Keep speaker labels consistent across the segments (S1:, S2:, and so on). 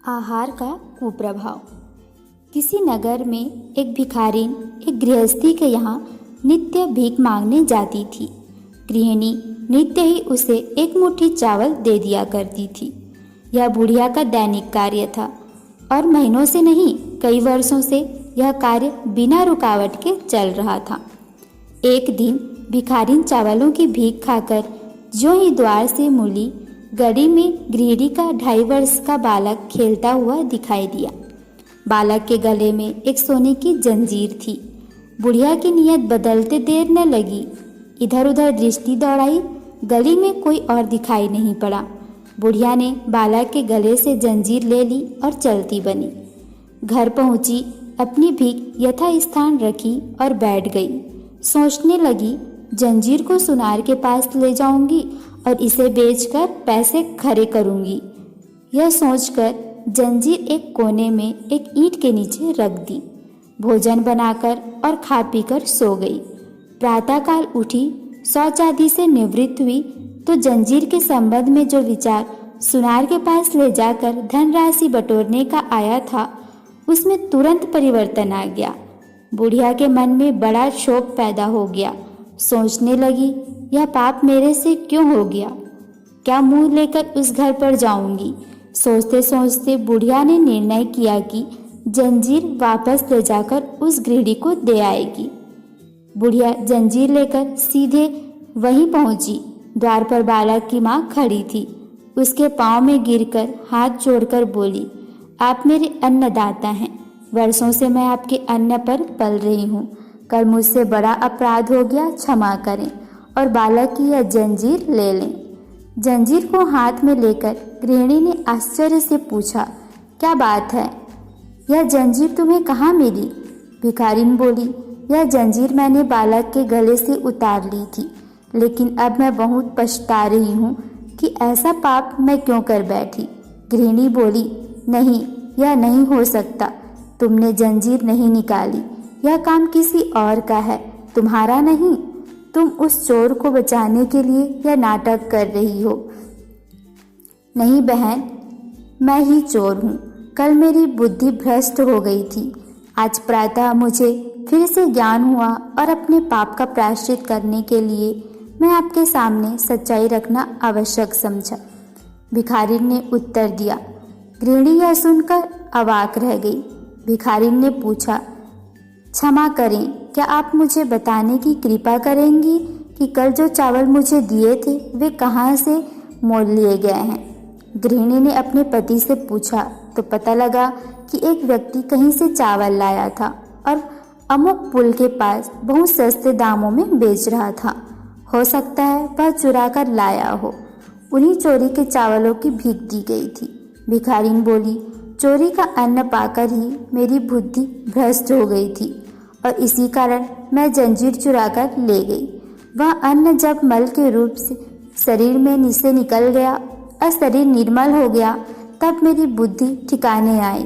S1: आहार का कुप्रभाव। किसी नगर में एक भिखारिन एक गृहस्थी के यहाँ नित्य भीख मांगने जाती थी। गृहिणी नित्य ही उसे एक मुट्ठी चावल दे दिया करती थी। यह बुढ़िया का दैनिक कार्य था और महीनों से नहीं, कई वर्षों से यह कार्य बिना रुकावट के चल रहा था। एक दिन भिखारिन चावलों की भीख खाकर जो ही द्वार से मुड़ी, गली में गृहिणी का 2.5 वर्ष का बालक खेलता हुआ दिखाई दिया। बालक के गले में एक सोने की जंजीर थी। बुढ़िया की नीयत बदलते देर न लगी। इधर उधर दृष्टि दौड़ाई, गली में कोई और दिखाई नहीं पड़ा। बुढ़िया ने बालक के गले से जंजीर ले ली और चलती बनी। घर पहुंची, अपनी भीख यथास्थान रखी और बैठ गई। सोचने लगी, जंजीर को सुनार के पास ले जाऊंगी और इसे बेचकर पैसे खरे करूंगी। यह सोचकर जंजीर एक कोने में एक ईंट के नीचे रख दी। भोजन बनाकर और खा पीकर सो गई। प्रातःकाल उठी, शौच आदि से निवृत्त हुई तो जंजीर के संबंध में जो विचार सुनार के पास ले जाकर धनराशि बटोरने का आया था, उसमें तुरंत परिवर्तन आ गया। बुढ़िया के मन में बड़ा शोक पैदा हो गया। सोचने लगी, यह पाप मेरे से क्यों हो गया? क्या मुंह लेकर उस घर पर जाऊंगी? सोचते सोचते बुढ़िया ने निर्णय किया कि जंजीर वापस ले जाकर उस गृहिणी को दे आएगी। बुढ़िया जंजीर लेकर सीधे वहीं पहुंची। द्वार पर बालक की माँ खड़ी थी। उसके पांव में गिरकर हाथ जोड़कर बोली, आप मेरे अन्नदाता हैं। वर्षों से मैं आपके अन्न पर पल रही हूँ। कल मुझसे बड़ा अपराध हो गया, क्षमा करें और बालक की यह जंजीर ले लें। जंजीर को हाथ में लेकर गृहिणी ने आश्चर्य से पूछा, क्या बात है? यह जंजीर तुम्हें कहाँ मिली? भिखारिन बोली, यह जंजीर मैंने बालक के गले से उतार ली थी, लेकिन अब मैं बहुत पछता रही हूँ कि ऐसा पाप मैं क्यों कर बैठी। गृहिणी बोली, नहीं, यह नहीं हो सकता। तुमने जंजीर नहीं निकाली। यह काम किसी और का है, तुम्हारा नहीं। तुम उस चोर को बचाने के लिए यह नाटक कर रही हो। नहीं बहन, मैं ही चोर हूँ। कल मेरी बुद्धि भ्रष्ट हो गई थी। आज प्रातः मुझे फिर से ज्ञान हुआ और अपने पाप का प्रायश्चित करने के लिए मैं आपके सामने सच्चाई रखना आवश्यक समझा। भिखारिन ने उत्तर दिया। गृहिणी यह सुनकर अवाक रह गई। भिखारिन ने पूछा, क्षमा करें, क्या आप मुझे बताने की कृपा करेंगी कि कल जो चावल मुझे दिए थे वे कहाँ से मोल लिए गए हैं? गृहिणी ने अपने पति से पूछा तो पता लगा कि एक व्यक्ति कहीं से चावल लाया था और अमुक पुल के पास बहुत सस्ते दामों में बेच रहा था। हो सकता है वह चुरा कर लाया हो। उन्हीं चोरी के चावलों की भीख दी गई थी। भिखारिन बोली, चोरी का अन्न पाकर ही मेरी बुद्धि भ्रष्ट हो गई थी और इसी कारण मैं जंजीर चुरा कर ले गई। वह अन्न जब मल के रूप से शरीर में से निकल गया और शरीर निर्मल हो गया, तब मेरी बुद्धि ठिकाने आई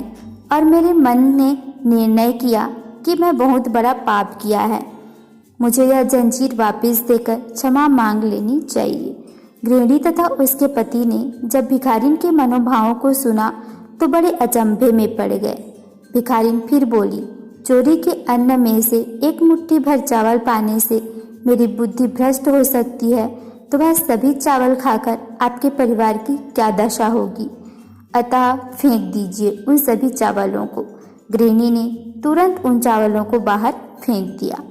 S1: और मेरे मन ने निर्णय किया कि मैं बहुत बड़ा पाप किया है। मुझे यह जंजीर वापस देकर क्षमा मांग लेनी चाहिए। गृहिणी तथा उसके पति ने जब भिखारिन के मनोभावों को सुना तो बड़े अचंभे में पड़ गए। भिखारिन फिर बोली, चोरी के अन्न में से एक मुट्ठी भर चावल पाने से मेरी बुद्धि भ्रष्ट हो सकती है, तो वह सभी चावल खाकर आपके परिवार की क्या दशा होगी? अतः फेंक दीजिए उन सभी चावलों को। गृहिणी ने तुरंत उन चावलों को बाहर फेंक दिया।